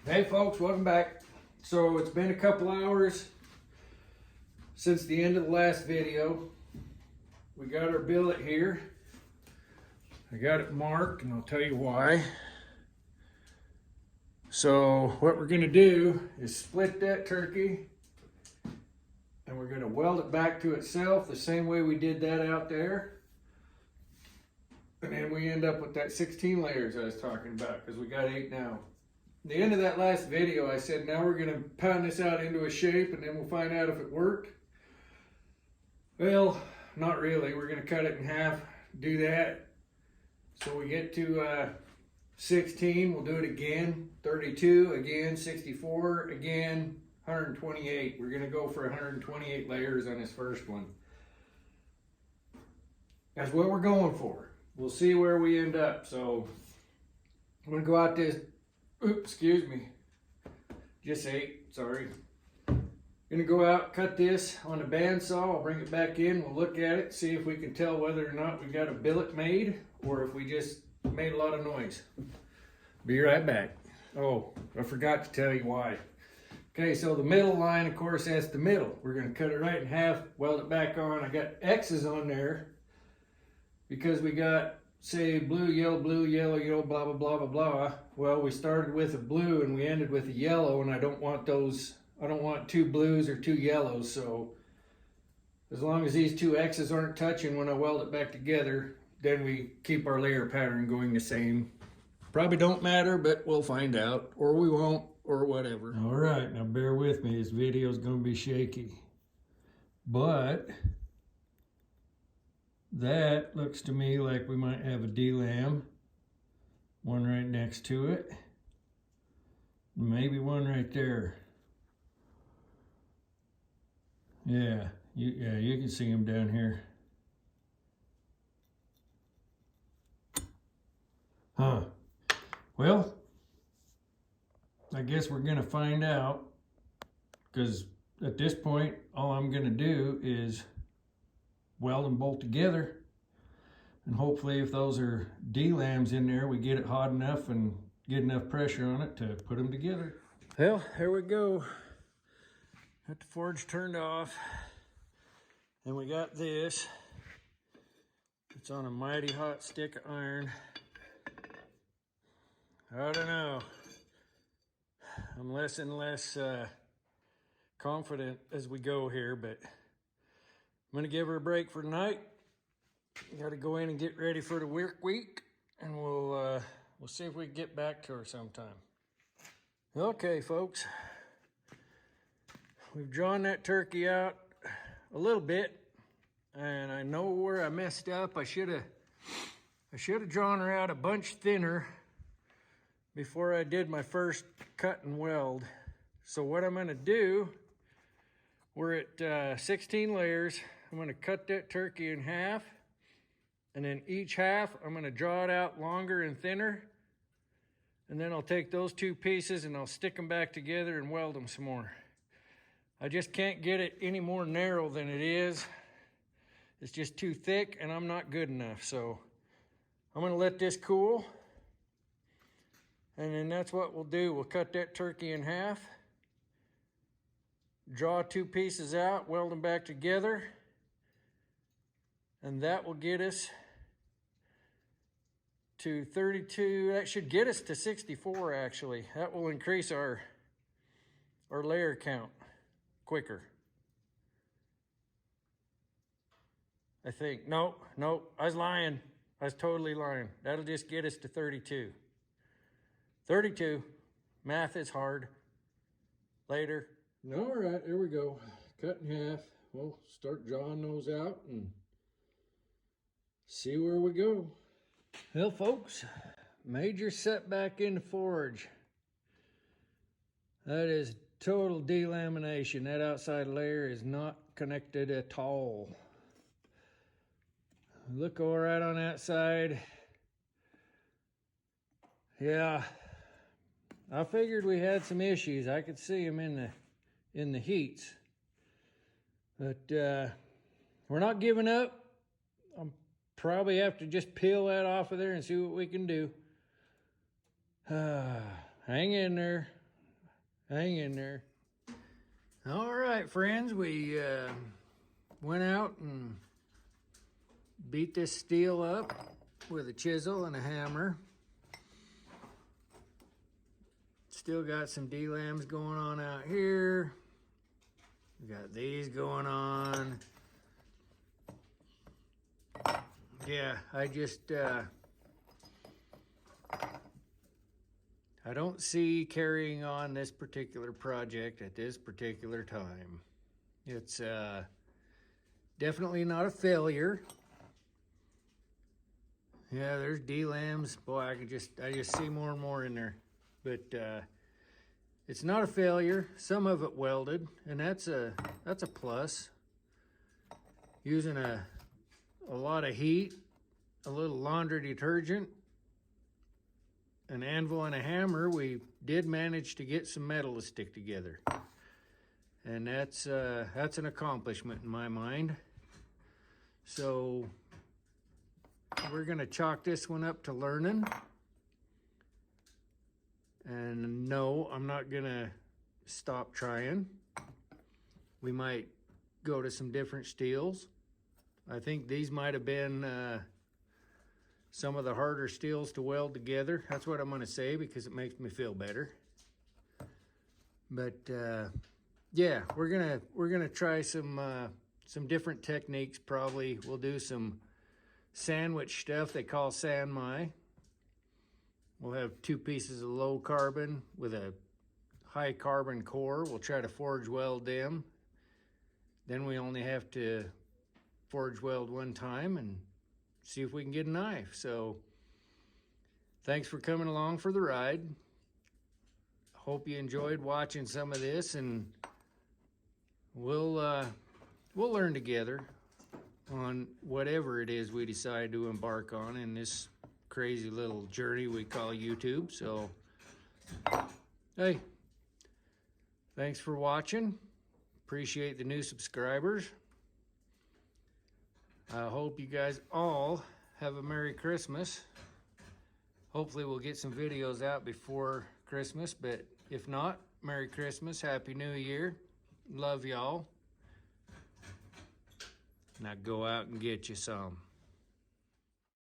Hey folks, welcome back. So it's been a couple hours since the end of the last video. We got our billet here. I got it marked and I'll tell you why. So what we're gonna do is split that turkey and we're gonna weld it back to itself the same way we did that out there. And then we end up with that 16 layers I was talking about, because we got 8 now. The end of that last video, I said now we're gonna pound this out into a shape and then we'll find out if it worked. Well, not really. We're gonna cut it in half, do that. So we get to 16, we'll do it again, 32 again, 64 again, 128. We're gonna go for 128 layers on this first one. That's what we're going for. We'll see where we end up. So I'm gonna go out this, oops, excuse me, just 8, sorry. Gonna go out, cut this on a bandsaw, I'll bring it back in, we'll look at it, see if we can tell whether or not we got a billet made or if we just made a lot of noise. Be right back. Oh, I forgot to tell you why. Okay, so the middle line, of course, that's the middle. We're gonna cut it right in half, weld it back on. I got X's on there because we got, say, blue, yellow, blah, blah, blah, blah, blah. Well, we started with a blue and we ended with a yellow, and I don't want those, I don't want 2 blues or 2 yellows, so as long as these 2 X's aren't touching when I weld it back together, then we keep our layer pattern going the same. Probably don't matter, but we'll find out, or we won't, or whatever. All right, now bear with me, this video is gonna be shaky. But that looks to me like we might have a D-lam, one right next to it, maybe one right there. Yeah, you can see them down here. Huh. Well, I guess we're gonna find out, because at this point, all I'm gonna do is weld and bolt together, and hopefully if those are D-lams in there, we get it hot enough and get enough pressure on it to put them together. Well, here we go. Got the forge turned off, and we got this. It's on a mighty hot stick of iron. I don't know. I'm less and less confident as we go here, but I'm gonna give her a break for tonight. Gotta go in and get ready for the work week, and we'll see if we can get back to her sometime. Okay, folks. We've drawn that turkey out a little bit, and I know where I messed up. I should have drawn her out a bunch thinner before I did my first cut and weld. So what I'm gonna do, we're at 16 layers. I'm gonna cut that turkey in half, and then each half, I'm gonna draw it out longer and thinner, and then I'll take those 2 pieces and I'll stick them back together and weld them some more. I just can't get it any more narrow than it is. It's just too thick and I'm not good enough. So I'm gonna let this cool, and then that's what we'll do. We'll cut that turkey in half, draw 2 pieces out, weld them back together, and that will get us to 32. That should get us to 64 actually. That will increase our layer count quicker, I think. Nope, I was lying. I was totally lying. That'll just get us to 32. 32. Math is hard. Later. All right, here we go. Cut in half. We'll start drawing those out and see where we go. Well, folks, major setback in the forge. That is total delamination. That outside layer is not connected at all. Look all right on that side. Yeah, I figured we had some issues. I could see them in the heats, but we're not giving up. I'll probably have to just peel that off of there and see what we can do. Hang in there. Hang in there. All right, friends, we went out and beat this steel up with a chisel and a hammer. Still got some D-lams going on out here. We got these going on. Yeah, I just, I don't see carrying on this particular project at this particular time. It's definitely not a failure. Yeah, there's D-lams. Boy, I just see more and more in there. But it's not a failure. Some of it welded, and that's a plus. Using a lot of heat, a little laundry detergent, an anvil and a hammer, we did manage to get some metal to stick together. And that's an accomplishment in my mind. So we're gonna chalk this one up to learning. And no, I'm not gonna stop trying. We might go to some different steels. I think these might have been some of the harder steels to weld together. That's what I'm gonna say because it makes me feel better. But yeah, we're gonna try some different techniques. Probably we'll do some sandwich stuff they call sanmai. We'll have 2 pieces of low carbon with a high carbon core. We'll try to forge weld them. Then we only have to forge weld one time and see if we can get a knife. So thanks for coming along for the ride. Hope you enjoyed watching some of this, and we'll learn together on whatever it is we decide to embark on in this crazy little journey we call YouTube. So, hey, thanks for watching. Appreciate the new subscribers. I hope you guys all have a Merry Christmas. Hopefully we'll get some videos out before Christmas, but if not, Merry Christmas, Happy New Year. Love y'all. Now go out and get you some.